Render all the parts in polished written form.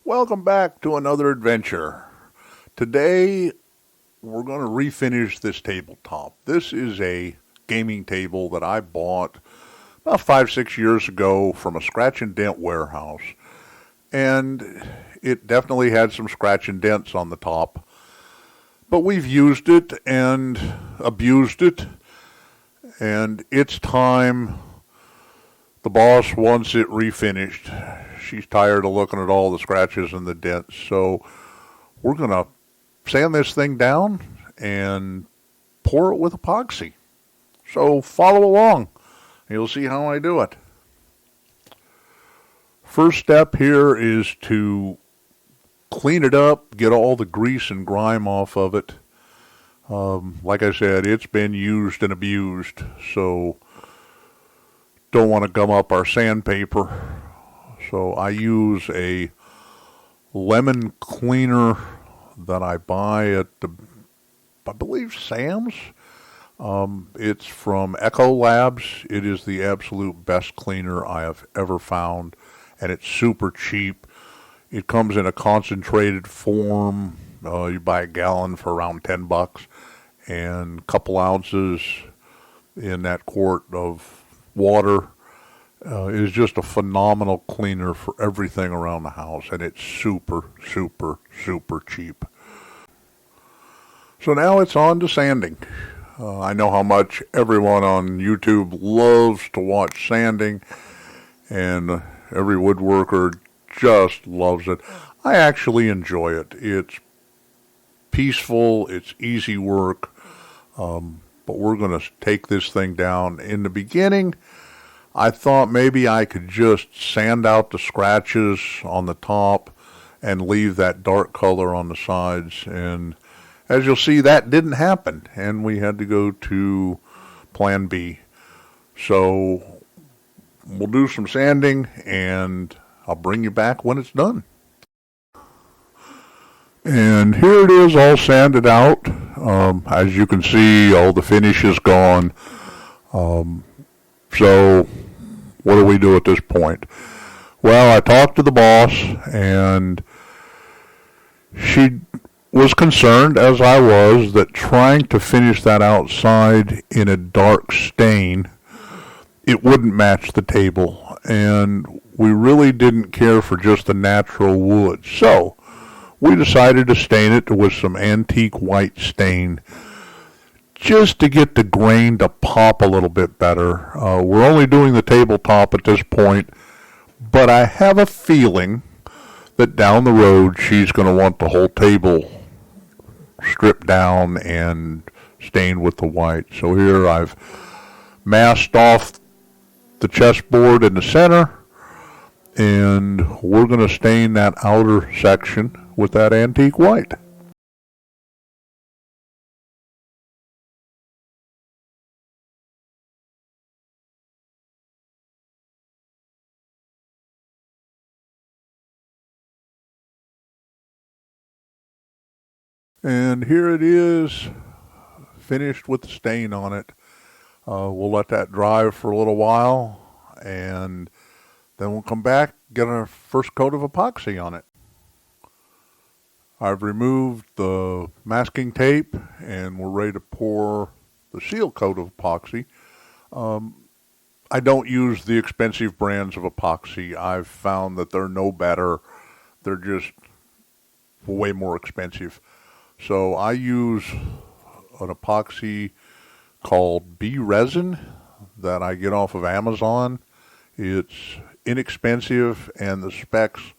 Welcome back to another adventure. Today we're going to refinish this tabletop. This is a gaming table that I bought about 5-6 years ago from a scratch and dent warehouse. And it definitely had some scratch and dents on the top. But we've used it and abused it. And it's time. The boss wants it refinished. She's tired of looking at all the scratches and the dents. So we're going to sand this thing down and pour it with epoxy. So follow along. You'll see how I do it. First step here is to clean it up, get all the grease and grime off of it. Like I said, it's been used and abused, so don't want to gum up our sandpaper. So I use a lemon cleaner that I buy at I believe Sam's. It's from Echo Labs. It is the absolute best cleaner I have ever found, and it's super cheap. It comes in a concentrated form. You buy a gallon for around $10, and a couple ounces in that quart of water. Is just a phenomenal cleaner for everything around the house, and it's super, super, super cheap. So now it's on to sanding. I know how much everyone on YouTube loves to watch sanding, and every woodworker just loves it. I actually enjoy it. It's peaceful, it's easy work, but we're going to take this thing down. In the beginning, I thought maybe I could just sand out the scratches on the top and leave that dark color on the sides. And as you'll see, that didn't happen, and we had to go to plan B. So we'll do some sanding, and I'll bring you back when it's done. And here it is, all sanded out. As you can see, all the finish is gone. So what do we do at this point? Well, I talked to the boss, and she was concerned, as I was, that trying to finish that outside in a dark stain, it wouldn't match the table. And we really didn't care for just the natural wood. So we decided to stain it with some antique white stain, just to get the grain to pop a little bit better. We're only doing the tabletop at this point, but I have a feeling that down the road she's going to want the whole table stripped down and stained with the white. So here I've masked off the chessboard in the center, and we're going to stain that outer section with that antique white. And here it is, finished with the stain on it. We'll let that dry for a little while, and then we'll come back, get our first coat of epoxy on it. I've removed the masking tape, and we're ready to pour the seal coat of epoxy. I don't use the expensive brands of epoxy. I've found that they're no better. They're just way more expensive. So I use an epoxy called B resin that I get off of Amazon. It's inexpensive, and the specs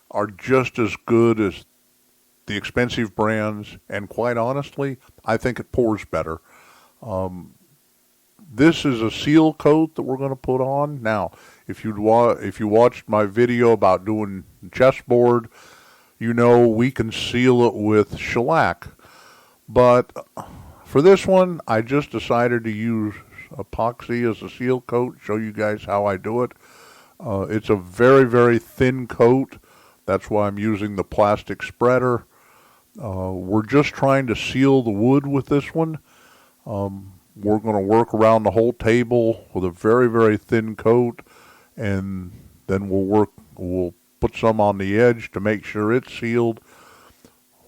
are just as good as the expensive brands, and quite honestly, I think it pours better. This is a seal coat that we're going to put on. Now, if you watched my video about doing chessboard, you know we can seal it with shellac. But for this one, I just decided to use epoxy as a seal coat, show you guys how I do it. It's a very, very thin coat. That's why I'm using the plastic spreader. We're just trying to seal the wood with this one. We're going to work around the whole table with a very, very thin coat, and then we'll put some on the edge to make sure it's sealed.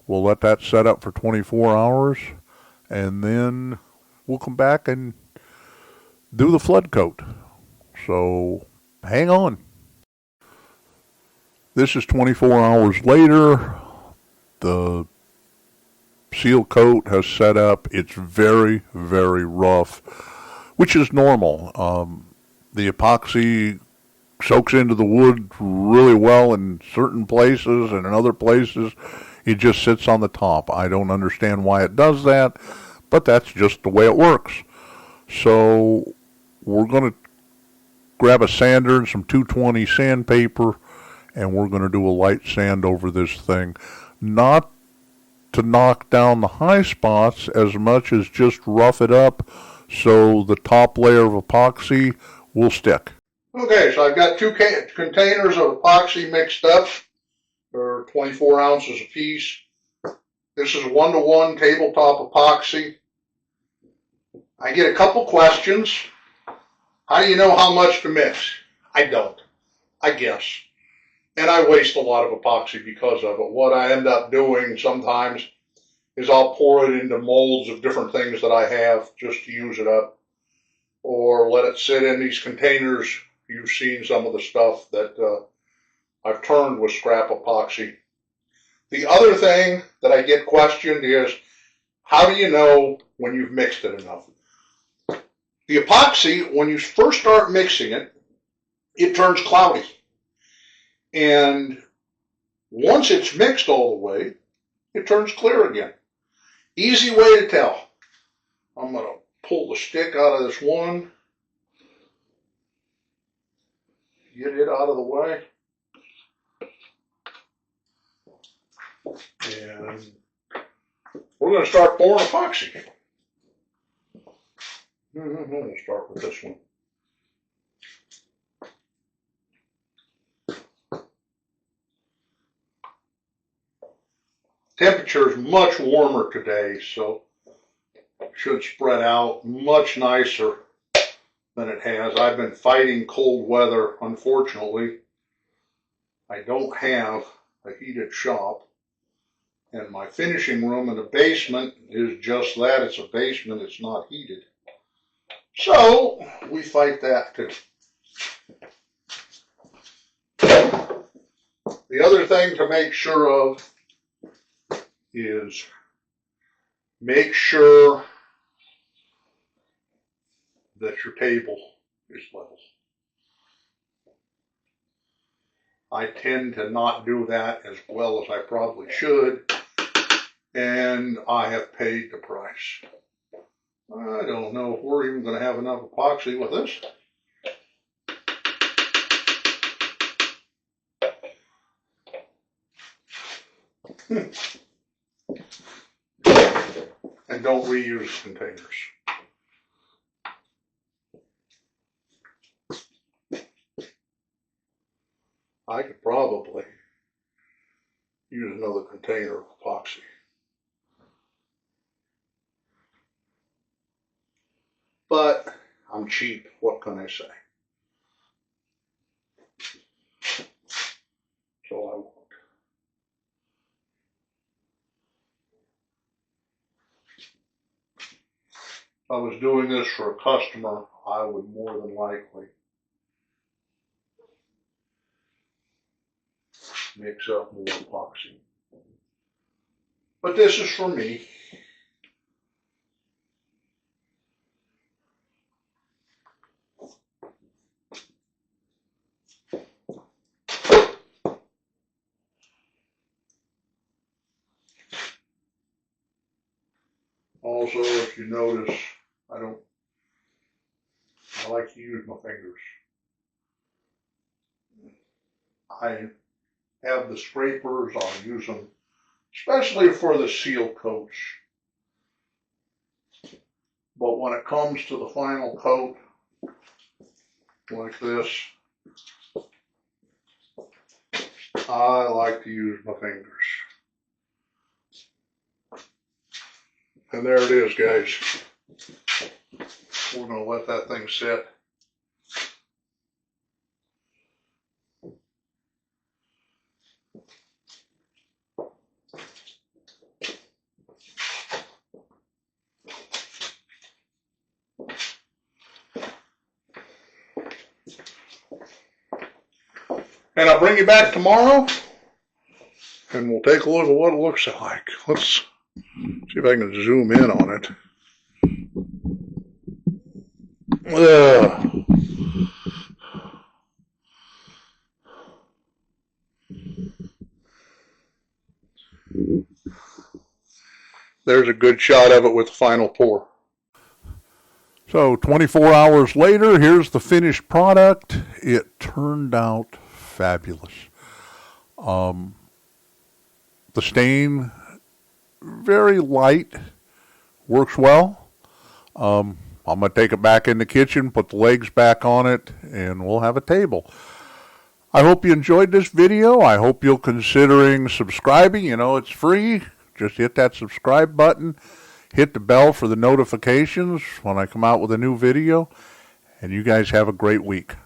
We'll let that set up for 24 hours, and then we'll come back and do the flood coat. So hang on. This is 24 hours later. The seal coat has set up. It's very, very rough, which is normal. The epoxy soaks into the wood really well in certain places, and in other places it just sits on the top. I don't understand why it does that, but that's just the way it works. So we're going to grab a sander and some 220 sandpaper, and we're going to do a light sand over this thing. Not to knock down the high spots as much as just rough it up so the top layer of epoxy will stick. Okay, so I've got two containers of epoxy mixed up. They're 24 ounces apiece. This is 1-to-1 tabletop epoxy. I get a couple questions. How do you know how much to mix? I don't. I guess. And I waste a lot of epoxy because of it. What I end up doing sometimes is I'll pour it into molds of different things that I have just to use it up, or let it sit in these containers. You've seen some of the stuff that I've turned with scrap epoxy. The other thing that I get questioned is, how do you know when you've mixed it enough? The epoxy, when you first start mixing it, it turns cloudy. And once it's mixed all the way, it turns clear again. Easy way to tell. I'm going to pull the stick out of this one. Get it out of the way. And we're going to start pouring epoxy. We'll start with this one. Temperature is much warmer today, so it should spread out much nicer than it has. I've been fighting cold weather, unfortunately. I don't have a heated shop, and my finishing room in the basement is just that. It's a basement, it's not heated. So we fight that too. The other thing to make sure of is make sure that your table is level. I tend to not do that as well as I probably should, and I have paid the price. I don't know if we're even going to have enough epoxy with this. And don't reuse containers. I could probably use another container of epoxy. But I'm cheap, what can I say? So I won't. If I was doing this for a customer, I would more than likely mix up more epoxy. But this is for me. Also, if you notice, I like to use my fingers. I have the scrapers, I'll use them, especially for the seal coats. But when it comes to the final coat, like this, I like to use my fingers. And there it is, guys. We're going to let that thing sit. And I'll bring you back tomorrow, and we'll take a look at what it looks like. Let's see if I can zoom in on it. There's a good shot of it with the final pour. So 24 hours later, here's the finished product. It turned out fabulous. The stain, very light, works well. I'm going to take it back in the kitchen, put the legs back on it, and we'll have a table. I hope you enjoyed this video. I hope you'll considering subscribing. You know, it's free. Just hit that subscribe button. Hit the bell for the notifications when I come out with a new video. And you guys have a great week.